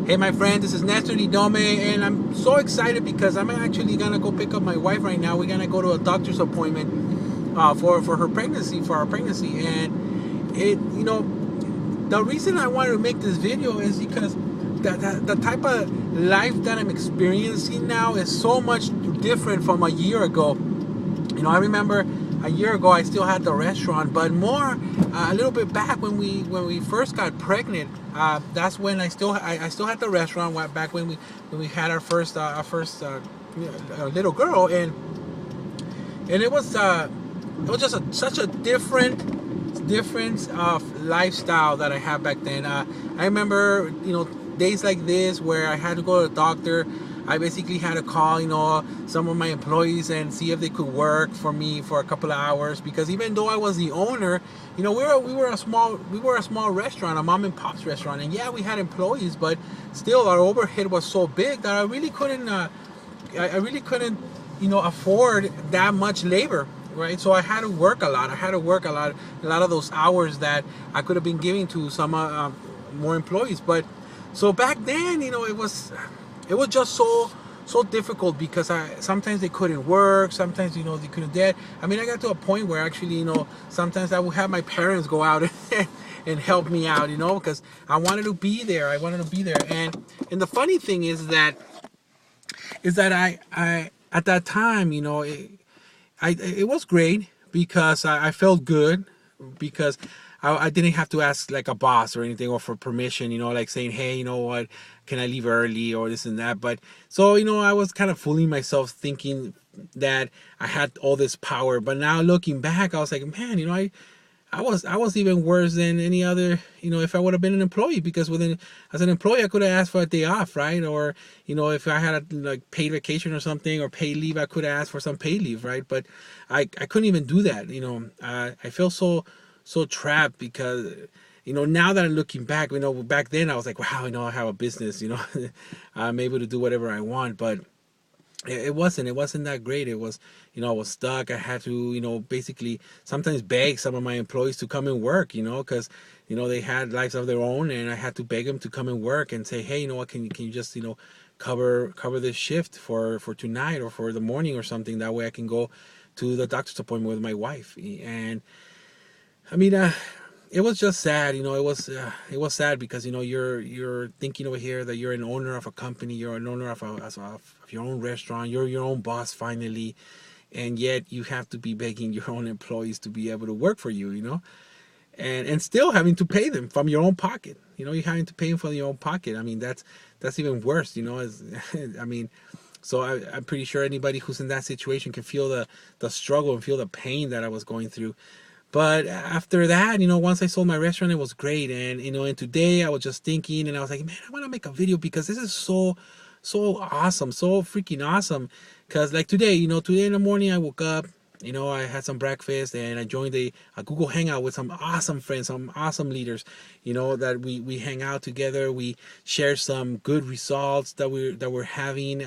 Hey my friend, this is Nestor Nidome, and I'm so excited because I'm actually gonna go pick up my wife right now. We're gonna go to a doctor's appointment for her pregnancy, for our pregnancy. And the reason I wanted to make this video is because the type of life that I'm experiencing now is so much different from a year ago. I remember a year ago I still had the restaurant, but more a little bit back when we first got pregnant. That's when I still had the restaurant back when we had our first little girl, and it was just such a different of lifestyle that I had back then. I remember days like this where I had to go to the doctor. I basically had to call, some of my employees and see if they could work for me for a couple of hours, because even though I was the owner, we were a small restaurant, a mom and pop's restaurant, and yeah, we had employees, but still our overhead was so big that I really couldn't afford that much labor, right? So I had to work a lot. A lot of those hours that I could have been giving to some more employees. But so back then, it was just so difficult because sometimes they couldn't work, sometimes they couldn't get. I mean, I got to a point where actually sometimes I would have my parents go out and help me out, because I wanted to be there. And the funny thing is that I at that time, it was great because I felt good, because I didn't have to ask like a boss or anything or for permission, like saying, hey, you know what, can I leave early or this and that. But so, I was kind of fooling myself thinking that I had all this power. But now looking back, I was like, man, I was even worse than any other, if I would have been an employee, because as an employee, I could have asked for a day off, right? Or, if I had a paid vacation or something or paid leave, I could have asked for some paid leave, right? But I couldn't even do that. I feel so trapped because, now that I'm looking back, back then I was like, wow, I have a business, I'm able to do whatever I want. But it wasn't that great. It was, I was stuck. I had to, basically sometimes beg some of my employees to come and work, because, they had lives of their own, and I had to beg them to come and work and say, hey, what, can you just, cover this shift for tonight or for the morning or something. That way I can go to the doctor's appointment with my wife. And I mean, it was just sad, it was sad because, you're thinking over here that you're an owner of a company, you're an owner of your own restaurant, you're your own boss finally, and yet you have to be begging your own employees to be able to work for you, and still having to pay them from your own pocket. You're having to pay them from your own pocket. I mean, that's even worse, I mean, so I'm pretty sure anybody who's in that situation can feel the struggle and feel the pain that I was going through. But after that, once I sold my restaurant, it was great. And, and today I was just thinking, and I was like, man, I want to make a video because this is so awesome, so freaking awesome. Because like today, today in the morning I woke up, I had some breakfast and I joined a Google Hangout with some awesome friends, some awesome leaders, that we hang out together. We share some good results that we're having.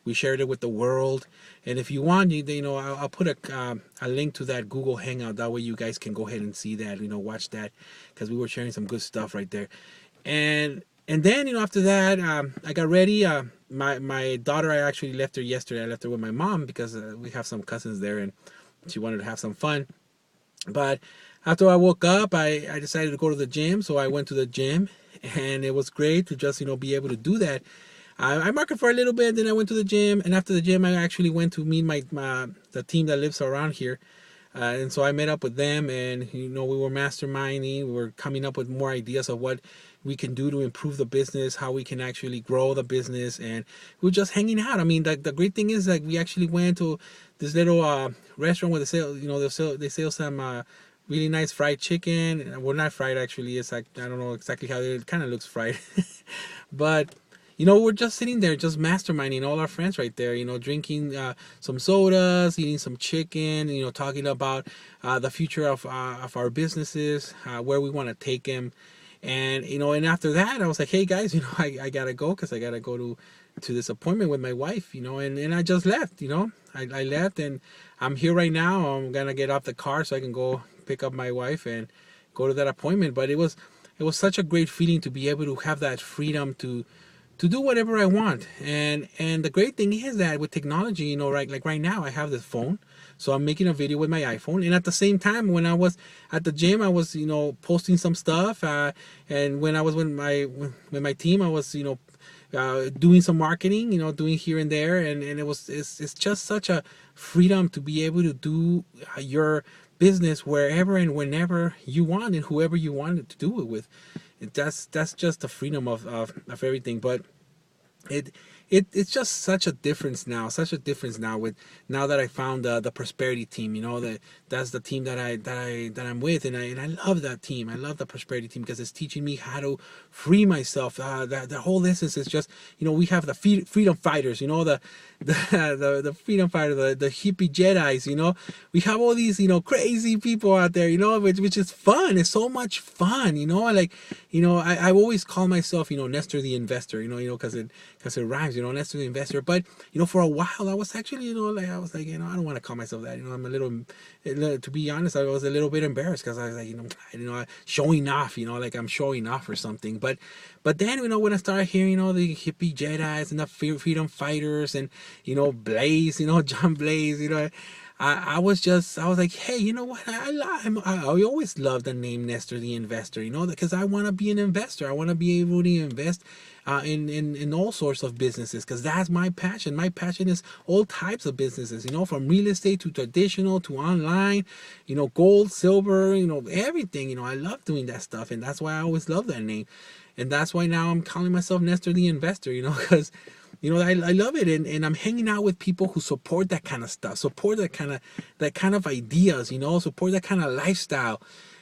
We shared it with the world. And if you want, I'll put a link to that Google Hangout. That way you guys can go ahead and see that, watch that, because we were sharing some good stuff right there. And then, after that, I got ready. My daughter, I actually left her yesterday. I left her with my mom because we have some cousins there and she wanted to have some fun. But after I woke up, I decided to go to the gym. So I went to the gym, and it was great to just, be able to do that. I marked for a little bit, then I went to the gym, and after the gym, I actually went to meet the team that lives around here. And so I met up with them, and we were masterminding. We were coming up with more ideas of what we can do to improve the business, how we can actually grow the business, and we were just hanging out. I mean, the great thing is that we actually went to this little restaurant where they sell some really nice fried chicken. Well, not fried actually. It's like, I don't know exactly how it kind of looks fried, but. We're just sitting there, just masterminding, all our friends right there, drinking some sodas, eating some chicken, talking about the future of our businesses, where we want to take them. And, and after that, I was like, hey guys, I got to go because I got to go to this appointment with my wife, and I just left, I left, and I'm here right now. I'm going to get off the car so I can go pick up my wife and go to that appointment. But it was such a great feeling to be able to have that freedom to to do whatever I want. And the great thing is that with technology, right, like right now I have this phone, so I'm making a video with my iPhone, and at the same time when I was at the gym, I was posting some stuff, and when I was with my team, I was doing some marketing, doing here and there, and it's just such a freedom to be able to do your business wherever and whenever you want and whoever you want to do it with. That's just the freedom of everything. But it it's just such a difference now with now that I found the prosperity team. That's the team that I'm with, and I love that team. I love the prosperity team because it's teaching me how to free myself. The whole essence is just, we have the freedom fighters, the freedom fighter, the hippie Jedis. We have all these crazy people out there, which is fun. It's so much fun. I always call myself Nestor the investor. Because it rhymes. Nestor the investor. But for a while I was actually I was like, I don't want to call myself that. I'm a little, to be honest, I was a little bit embarrassed because I was like, showing off. Like I'm showing off or something. But then when I started hearing the hippie Jedis and the freedom fighters and Blaze, John Blaze, I was like, hey, you know what? I always loved the name Nestor the investor, because I want to be an investor. I want to be able to invest in all sorts of businesses, because that's my passion. My passion is all types of businesses, from real estate to traditional to online, gold, silver, everything. I love doing that stuff, and that's why I always love that name. And that's why now I'm calling myself Nestor the investor, because I love it, and I'm hanging out with people who support that kind of stuff, support that kind of ideas, support that kind of lifestyle,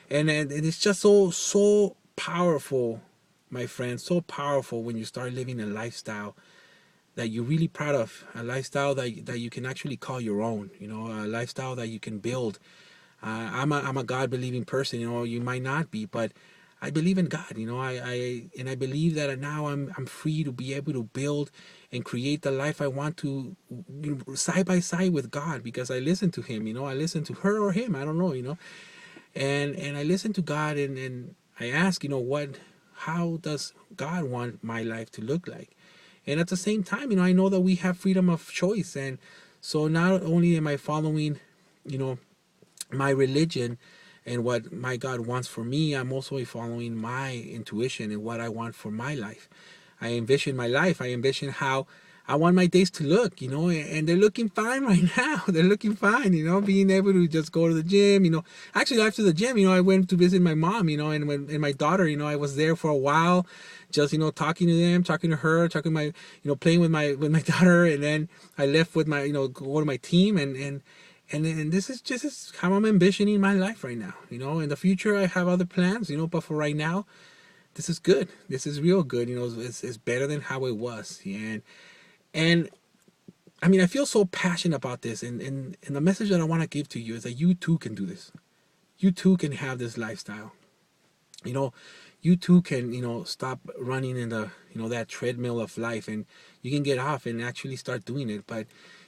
and it's just so powerful, my friend, so powerful when you start living a lifestyle that you're really proud of, a lifestyle that you can actually call your own, a lifestyle that you can build. I'm a God believing person, you might not be, but I believe in God, I believe that now I'm free to be able to build and create the life I want to, side by side with God, because I listen to Him, I listen to her or him, I don't know, and I listen to God, and I ask, how does God want my life to look like? And at the same time, I know that we have freedom of choice, and so not only am I following, my religion and what my God wants for me, I'm also following my intuition and what I want for my life. I envision my life. I envision how I want my days to look, and they're looking fine right now. They're looking fine, being able to just go to the gym, Actually, after the gym, I went to visit my mom, and my daughter, I was there for a while, just, talking to them, talking to her, talking my, playing with my daughter, and then I left with my, go to my team, and this is just how I'm envisioning my life right now. In the future, I have other plans, but for right now, this is good. This is real good. It's better than how it was. And I mean, I feel so passionate about this. And the message that I want to give to you is that you too can do this. You too can have this lifestyle. You too can, stop running in the, that treadmill of life, and you can get off and actually start doing it. But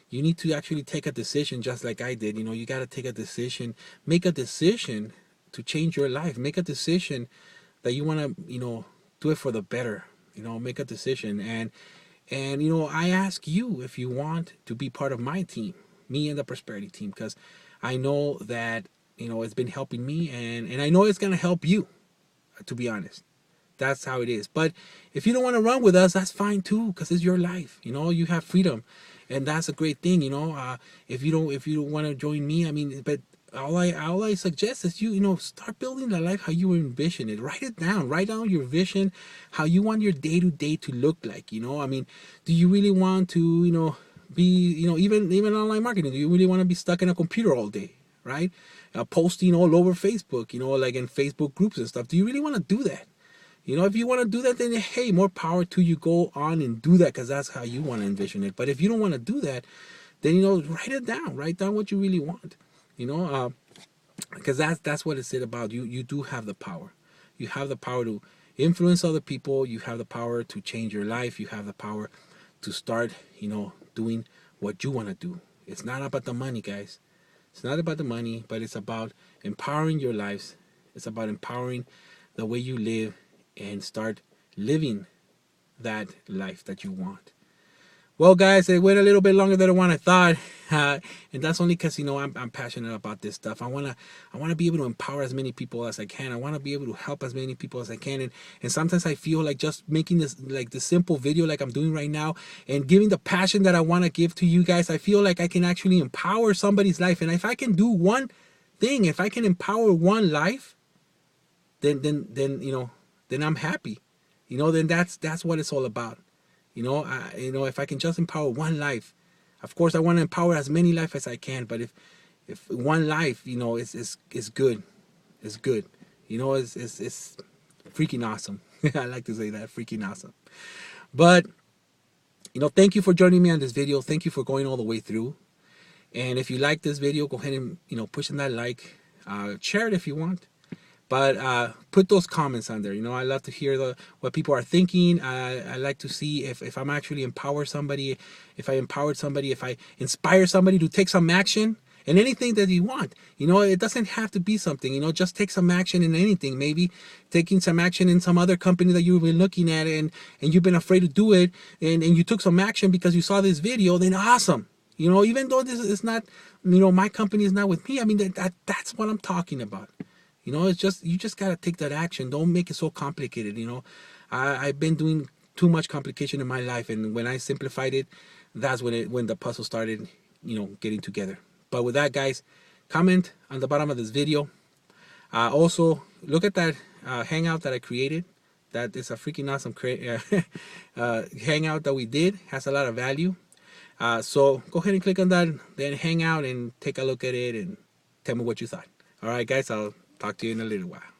you need to actually take a decision, just like I did. You got to take a decision, make a decision to change your life. Make a decision that you want to, do it for the better. Make a decision. And I ask you if you want to be part of my team, me and the prosperity team, because I know that, it's been helping me, and I know it's going to help you, to be honest. That's how it is. But if you don't want to run with us, that's fine too, because it's your life. You have freedom, and that's a great thing. If you don't want to join me, I mean, but all I suggest is you start building the life how you envision it. Write it down. Write down your vision, how you want your day to day to look like. I mean, do you really want to be even online marketing? Do you really want to be stuck in a computer all day, right? Posting all over Facebook, like in Facebook groups and stuff. Do you really want to do that? If you want to do that, then hey, more power to you. Go on and do that, because that's how you want to envision it. But if you don't want to do that, then write it down. Write down what you really want. Because that's what it's about. You do have the power. You have the power to influence other people. You have the power to change your life. You have the power to start, doing what you want to do. It's not about the money, guys. It's not about the money, but it's about empowering your lives. It's about empowering the way you live, and start living that life that you want. Well, guys, it went a little bit longer than I thought, and that's only because I'm passionate about this stuff. I wanna be able to empower as many people as I can. I want to be able to help as many people as I can, and sometimes I feel like just making this like the simple video like I'm doing right now and giving the passion that I want to give to you guys. I feel like I can actually empower somebody's life, and if I can do one thing, if I can empower one life, then I'm happy. Then that's what it's all about. If I can just empower one life, of course I want to empower as many life as I can. But if one life, is good, it's good. It's freaking awesome. I like to say that, freaking awesome. But thank you for joining me on this video. Thank you for going all the way through. And if you like this video, go ahead and push on that like, share it if you want. But put those comments on there. I love to hear what people are thinking. I like to see if I'm actually empower somebody, if I empowered somebody, if I inspire somebody to take some action in anything that you want. It doesn't have to be something. Just take some action in anything. Maybe taking some action in some other company that you've been looking at and you've been afraid to do it, and you took some action because you saw this video. Then awesome. Even though this is not, my company is not with me. I mean, that's what I'm talking about. It's just, you just got to take that action. Don't make it so complicated. I've been doing too much complication in my life. And when I simplified it, that's when the puzzle started, getting together. But with that, guys, comment on the bottom of this video. Also, look at that hangout that I created. That is a freaking awesome hangout that we did. Has a lot of value. So go ahead and click on that, then hangout, and take a look at it and tell me what you thought. All right, guys, I'll talk to you in a little while.